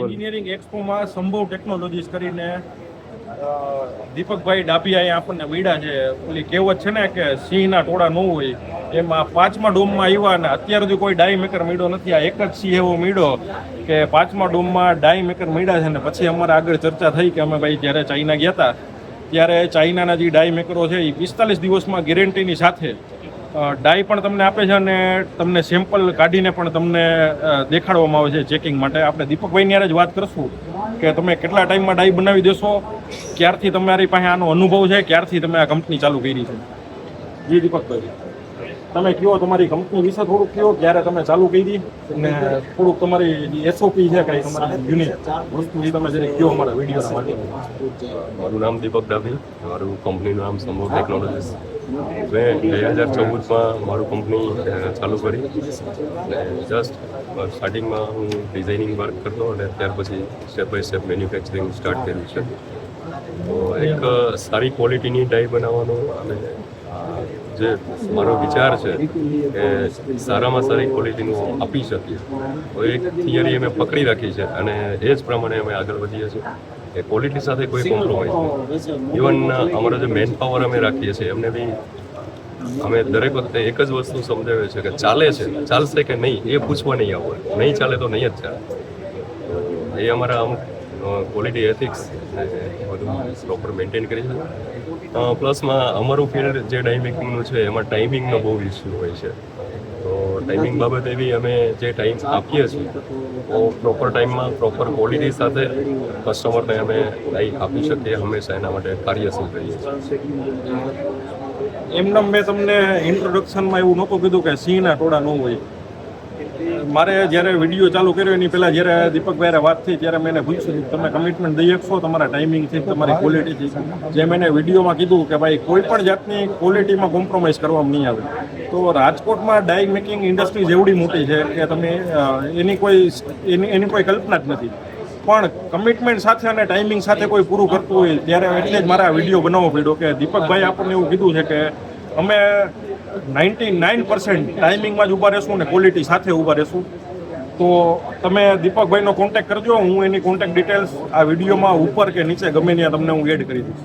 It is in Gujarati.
એન્જિનિયરિંગ એક્સપોમાં સંભવ ટેકનોલોજીસ કરીને દીપકભાઈ ડાભિયાએ આપણને મળ્યા છે. ઓલી કહેવત છે ને કે સિંહના ટોળા ન હોય, એમાં 5મા ડોમમાં આવ્યા અને અત્યાર સુધી કોઈ ડાઈ મેકર મળ્યો નથી. આ એક જ સિંહ એવો મળ્યો કે 5મા ડોમમાં ડાઈ મેકર મળ્યા છે. ને પછી અમારે આગળ ચર્ચા થઈ કે અમે ભાઈ જ્યારે ચાઇના ગયા હતા ત્યારે ચાઇનાના જે ડાઈ મેકરો છે એ 45 દિવસમાં ગેરંટીની સાથે ડાઈ પણ તમને આપે છે અને તમને સેમ્પલ કાઢીને પણ તમને દેખાડવામાં આવે છે ચેકિંગ માટે. આપણે દીપકભાઈની યારે જ વાત કરશું કે તમે કેટલા ટાઈમમાં ડાઈ બનાવી દેશો, ક્યારથી તમારી પાસે આનો અનુભવ છે, ક્યારથી તમે આ કંપની ચાલુ કરી છે? જી દીપકભાઈ, તમે કહો તમારી કંપની વિશે થોડુંક કહો, ક્યારે તમે ચાલુ કરી અને થોડુંક તમારી એસઓપી છે કઈ તમારી યુનિટ વસ્તુ એ તમે જરી કહો અમારા વિડીયોના માટે. મારું નામ દીપક ડાભી, મારું કંપનીનું નામ સંભવ ટેકનોલોજીસ. મેં 2014માં મારું કંપની ચાલુ કરી અને જસ્ટ સ્ટાર્ટિંગમાં હું ડિઝાઇનિંગ વર્ક કરતો અને ત્યાર પછી step by step manufacturing start કર્યું છે. તો એક સારી ક્વોલિટીની ડાઈ બનાવવાનો અને જે મારો વિચાર છે કે સારામાં સારી ક્વોલિટીનું આપી શકીએ તો એક થિયરી અમે પકડી રાખી છે અને એ જ પ્રમાણે અમે આગળ વધીએ છીએ કે ક્વોલિટી સાથે કોઈ કોમ્પ્રોમાઇઝ નહીં. ઇવન અમારો જે મેન પાવર અમે રાખીએ છીએ એમને બી અમે દરેક વખતે એક જ વસ્તુ સમજાવીએ છીએ કે ચાલે છે, ચાલશે કે નહીં એ પૂછવા નહીં આવવું, નહીં ચાલે તો નહીં જ ચાલે. એ અમારા અમુક ક્વોલિટી એથિક્સ બધું પ્રોપર મેન્ટેન કરી છે. પ્લસમાં અમારું ફિલ્ડ જે ડાઈ મેકિંગનું છે એમાં ટાઈમિંગનો બહુ ઇસ્યુ હોય છે. તો ટાઈમિંગ બાબતે બી અમે જે ટાઈમ આપીએ છીએ તો પ્રોપર ટાઈમમાં પ્રોપર ક્વોલિટી સાથે કસ્ટમરને અમે ડાઈ આપી શકીએ હંમેશા એના માટે કાર્યશીલ રહીએ છીએ. એમને મેં તમને ઇન્ટ્રોડક્શનમાં એવું નહોતું કીધું કે સિંહના ટોળા ન હોય. મારે જ્યારે વિડીયો ચાલુ કર્યો એની પહેલાં જ્યારે દીપકભાઈ વાત થઈ ત્યારે મેં એને પૂછ્યું તમે કમિટમેન્ટ દઈ શકશો તમારા ટાઈમિંગથી, તમારી ક્વોલિટીથી? જે મેં વિડીયોમાં કીધું કે ભાઈ કોઈ પણ જાતની ક્વોલિટીમાં કોમ્પ્રોમાઇઝ કરવામાં નહીં આવે. તો રાજકોટમાં ડાઈ મેકિંગ ઇન્ડસ્ટ્રીઝ એવડી મોટી છે કે તમે એની કોઈ કલ્પના જ નથી. પણ કમિટમેન્ટ સાથે અને ટાઈમિંગ સાથે કોઈ પૂરું કરતું હોય ત્યારે એટલે જ મારા વિડીયો બનાવવો પડ્યો કે દીપકભાઈ આપણને એવું કીધું છે કે અમે 99% ટાઈમિંગમાં જ ઊભા રહેશું અને ક્વોલિટી સાથે ઊભા રહેશું. તો તમે દીપકભાઈનો કોન્ટેક્ટ કરજો, હું એની કોન્ટેક્ટ ડિટેલ્સ આ વિડીયોમાં ઉપર કે નીચે ગમે ત્યાં તમને હું એડ કરી દઈશ.